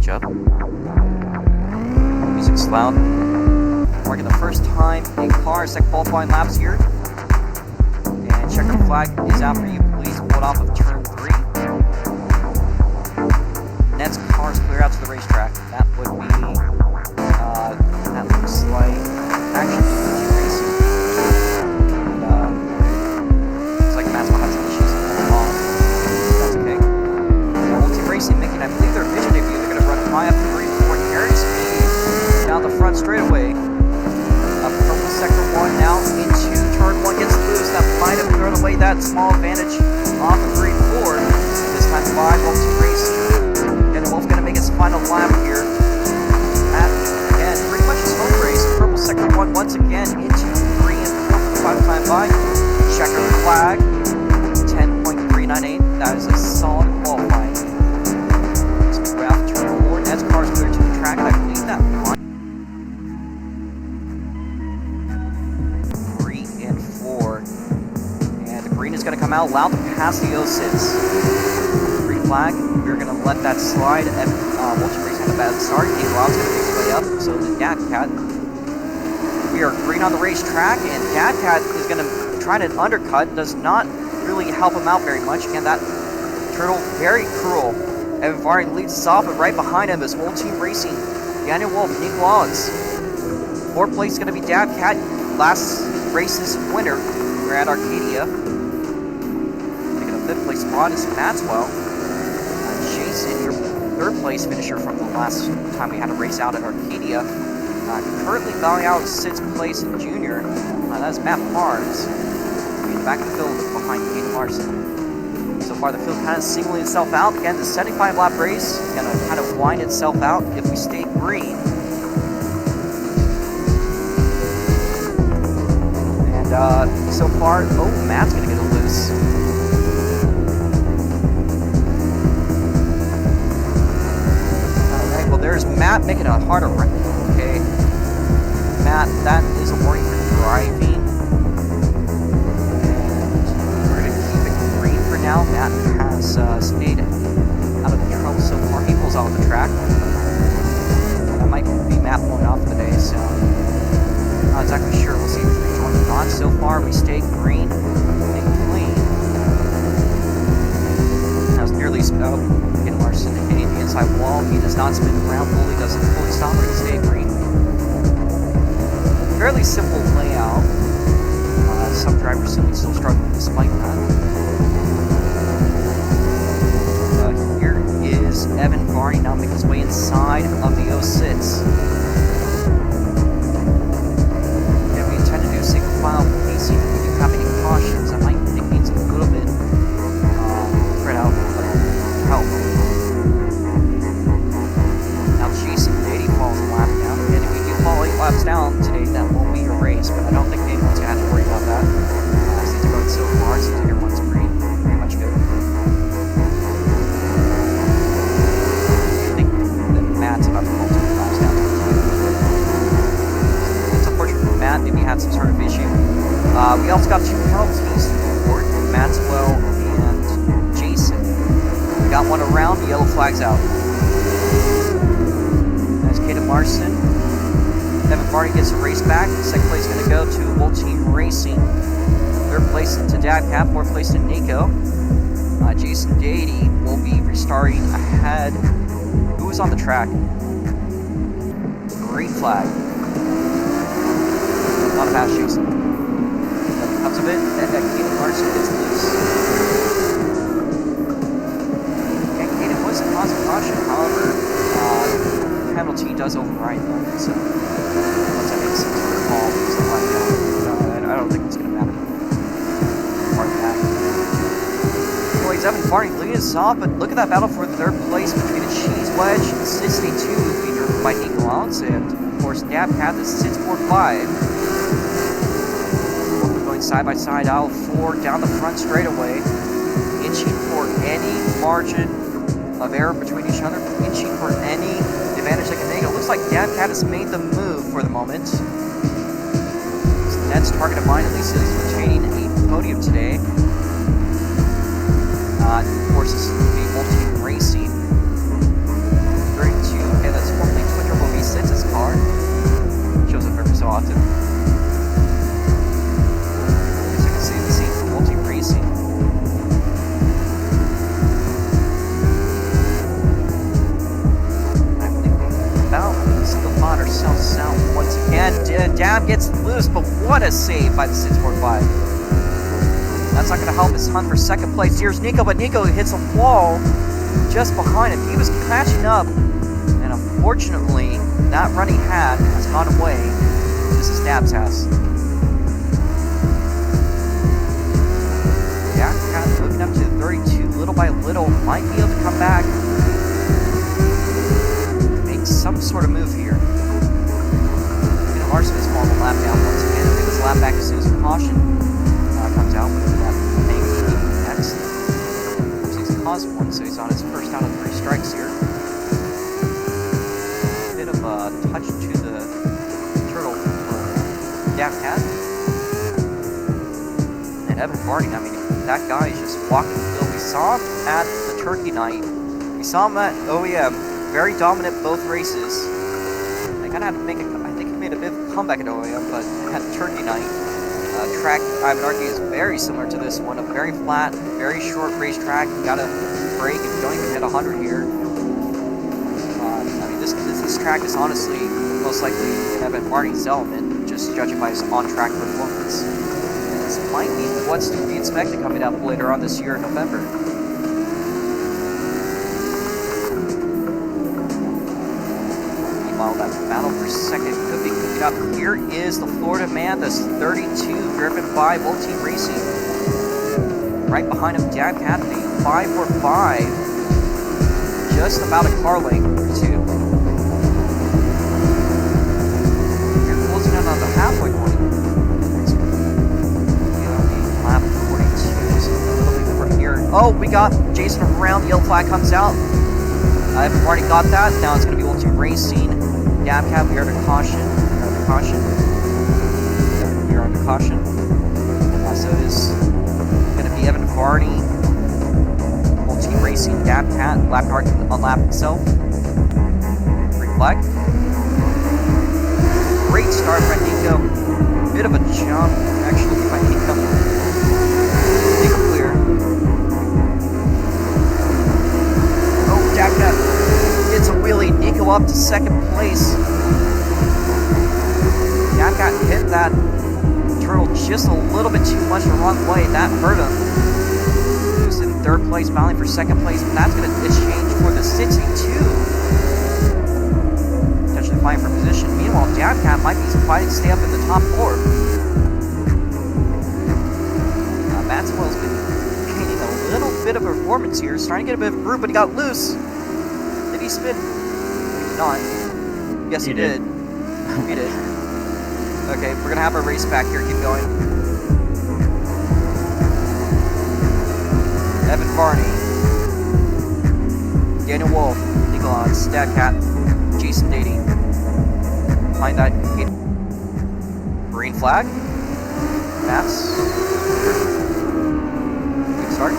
up. Music's loud. Marking the first time in car, second qualifying laps here. And checker flag is out for you. Please hold off of turn 3. Next cars clear out to the racetrack. That would be, that looks like actually racing. And, looks like Matt's will have some issues on. That's okay. Multi Racing making, I believe, their vision debut. They're going to run high up to green for Harry speed down the front straightaway. Up from sector 1 now into turn 1 gets loose. That might have thrown away that small advantage off of green 4. This time 5 Multi Racing. And Wolf's going to make his final lap here. Again, pretty much his home race. Purple sector 1 once again into 3 and 4 for the final time by. Checker flag, 10.398. That is a solid qualifying. So we're out to turn 4. Ned's car is clear to the track, and I believe that 3 and 4. And the green is going to come out loud to pass the 06. Green flag. We're going to let that slide. Multi Racing had a bad start. Dave Loud's going to make his way up. So the Cat. We are green on the racetrack, and Cat is going to try to undercut. Does not really help him out very much. And that turtle, very cruel. Evan Varney leads us off, but right behind him is Whole Team Racing. Daniel Wolf, Nick Wallace. 4th place is going to be Cat. Last race's winner. We're at Arcadia. Taking a 5th place spot is Maxwell. Jason, your 3rd place finisher from the last time we had a race out at Arcadia. Currently bowing out 6th place in junior. That's Matt Barnes. Back in the field behind Kate Larson. So far the field kind of singling itself out. Again, the 75 lap race is going to kind of wind itself out if we stay green. And so far, Matt's going to get a loose. Alright, well there's Matt making a harder run. Okay. Matt, that is a warning for driving. Now Matt has stayed out of trouble so far. He pulls off the track. That might be Matt pulling off today, so I'm not exactly sure. We'll see if he's rejoined or not. So far, we stay green and clean. That was nearly getting Larson hitting the inside wall. He does not spin around fully, doesn't fully stop, but he stays green. Fairly simple layout. Some drivers simply still struggle despite that. Is Evan Varney now making his way inside of the 06. Yeah, we intend to do single file pacing. If we do have any cautions, I might think needs a little bit spread out help. Now Jason Beatty falls a lap down. And if we do fall 8 laps down today, that won't be a race, but I don't think anyone's going to have to worry about that. Seems to go so far, seems like everyone's pretty much good. Matt's about to fall 2 laps down. It's unfortunate for Matt, maybe he had some sort of issue. We also got 2 penalties to report, Maxwell and Jason. We got one around, the yellow flag's out. That's Kaden Larson. Evan Varney gets a race back. 2nd place is going to go to Whole Team Racing. 3rd place to Dadcat, 4th place to Nico. Jason Beatty will be restarting ahead. Who's on the track? Green flag. Not a pass, Jason. Nothing comes of it, and Kaden Larson gets loose. And Kaden was a cause of caution, however, penalty does override them, so once I make some sort of call, stuff like that, I don't think it's going to matter. Part of that. Anyways, Evan Varney leading us off, but look at that battle for 3rd place between the Cheese Wedge and 62, being driven by Nico Allens, and of course, Dabcat, the 645. Both going side by side, aisle 4 down the front straightaway, inching for any margin of error between each other, inching for any advantage they can make. It looks like Dabcat has made the move for the moment. Ned's target of mine, at least, is retaining a podium today. Of course, this is the Whole Team Racing. 32 gets loose, but what a save by the 645. That's not going to help his hunt for second place. Here's Nico, but Nico hits a wall just behind him. He was catching up, and unfortunately, that run he had has gone away. This is Dab's house. Yeah, kind of moving up to the 32 little by little. Might be able to come back. Make some sort of move here. Larson is falling the lap down once again. It was lap back as soon as caution comes out. But that next. He's caused one, so he's on his first out of 3 strikes here. Bit of a touch to the turtle cat. And Evan Varney, I mean, that guy is just walking the field. We saw him at the Turkey Night. We saw him at OEM. Very dominant both races. They kind of had to make made a bit of a comeback at OEM, but at Turkey Night, track, I would argue, is very similar to this one. A very flat, very short racetrack. You gotta brake if you don't even hit 100 here. I mean, this track is honestly most likely Evan Varney's element, just judging by his on-track performance. And this might be what's to be expected coming up later on this year in November. Meanwhile, that battle for second could be cooking up. Here is the Florida man, this 32, driven by Volt Team Racing. Right behind him, Dad Cassidy, 545. Just about a car length or two. You're closing in on the halfway point. Lap 42, so a little bit over here. Oh, we got Jason around. The yellow flag comes out. I've already got that. Now it's going to be Volt Team Racing. Dabcap, we are under caution. We are under caution. So it is going to be Evan Varney, Volt Team Racing, Dabcat, lap car on lap himself. Green flag. Great start by Nico. Bit of a jump, actually, by Nico. Nico clear. Oh, Dabcat. It's a wheelie. Nico up to second place. Dabcat hit that turtle just a little bit too much the wrong way. That hurt him. He was in third place, battling for second place. But that's going to exchange for the 62. Potentially fighting for position. Meanwhile, Dabcat might be fighting to stay up in the top 4. Maxwell's been gaining a little bit of performance here. He's trying to get a bit of a groove, but he got loose. Did he spin? Maybe not. Yes, he did. He did. Okay, we're gonna have a race back here. Keep going. Evan Varney, Daniel Wolf, Nicholas, Dadcat, Jason Dady. Find that green flag. Maps. Good start.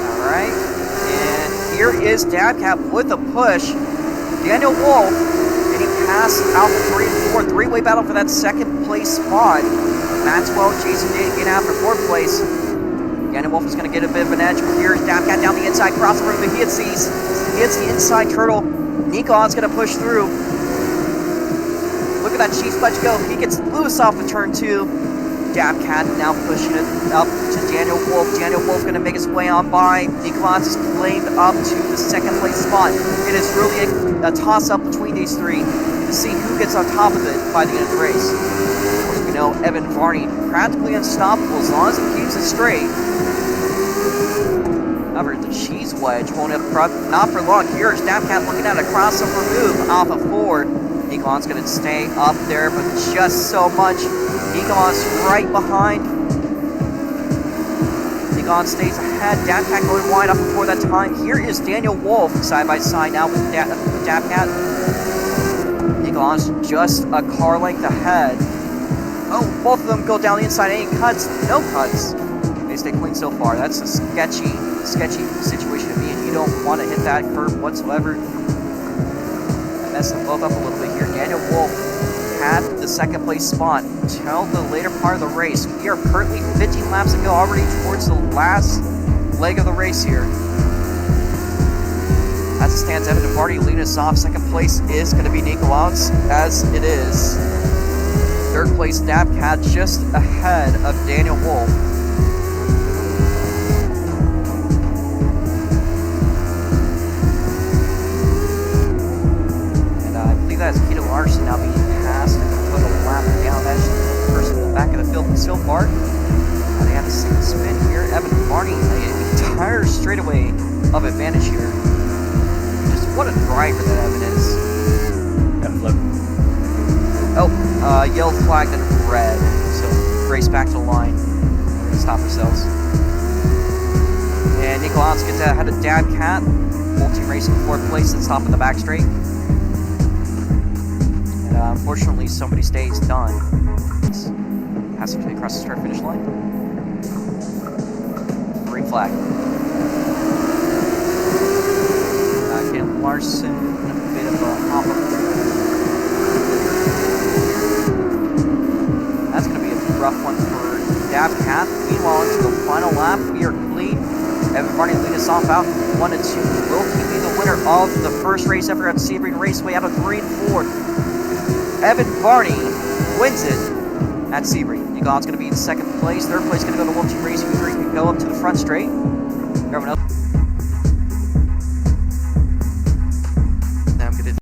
All right. Here is Dabcat with a push. Daniel Wolf getting past Alpha 3 and 4. Three-way battle for that second place spot. Maxwell, Jason Day getting after fourth place. Daniel Wolf is going to get a bit of an edge. Here's Dabcat down the inside, cross the room, but he hits the inside turtle. Nikon's going to push through. Look at that cheese fudge go. He gets loose off of turn 2. Dabcat now pushing it up to Daniel Wolf. Daniel Wolf going to make his way on by. Nicholas is claimed up to the second place spot. It is really a toss-up between these three to see who gets on top of it by the end of the race. Of course, we know Evan Varney practically unstoppable as long as he keeps it straight. However, the cheese wedge won't have not for long. Here's Dabcat looking at a crossover move off of 4. Nikon's going to stay up there, but just so much. Nikon's right behind. Nikon stays ahead. Dabcat going wide up before that time. Here is Daniel Wolf side by side now with Dabcat. Nikon's just a car length ahead. Oh, both of them go down the inside. Any cuts? No cuts. They stay clean so far. That's a sketchy situation to be in. You don't want to hit that curve whatsoever. I messed them both up a little bit here. Daniel Wolf had the second place spot until the later part of the race. We are currently 15 laps to go, already towards the last leg of the race here. As it stands, Evan Varney leading us off. Second place is going to be Nicholas, as it is. Third place, Dabcat, just ahead of Daniel Wolf. And I believe that is Keto Larson now being passed and put a lap down. That's the person in the back of the field so far. They have a single spin here. Evan Barney, an entire straightaway of advantage here. Just what a driver that Evan is. Got a flip. Oh, yellow flagged and red. So race back to the line. We're gonna stop ourselves. And Nikolau's gets ahead of Dabcat. Whole team racing fourth place at top of the back straight. And unfortunately, somebody stays done. Passing across the start finish line. Green flag. Caleb Larson, a bit of a hop up. That's going to be a rough one for Dabcat. Meanwhile, into the final lap, we are clean. Evan Barney leading us off out 1-2. Will he be the winner of the first race ever at Sebring Raceway out of 3 and 4? Evan Barney wins it at Sebring. Nikolau's going to be in second place. Third place going to go to World Team Racing. 3 can go up to the front straight. Everyone else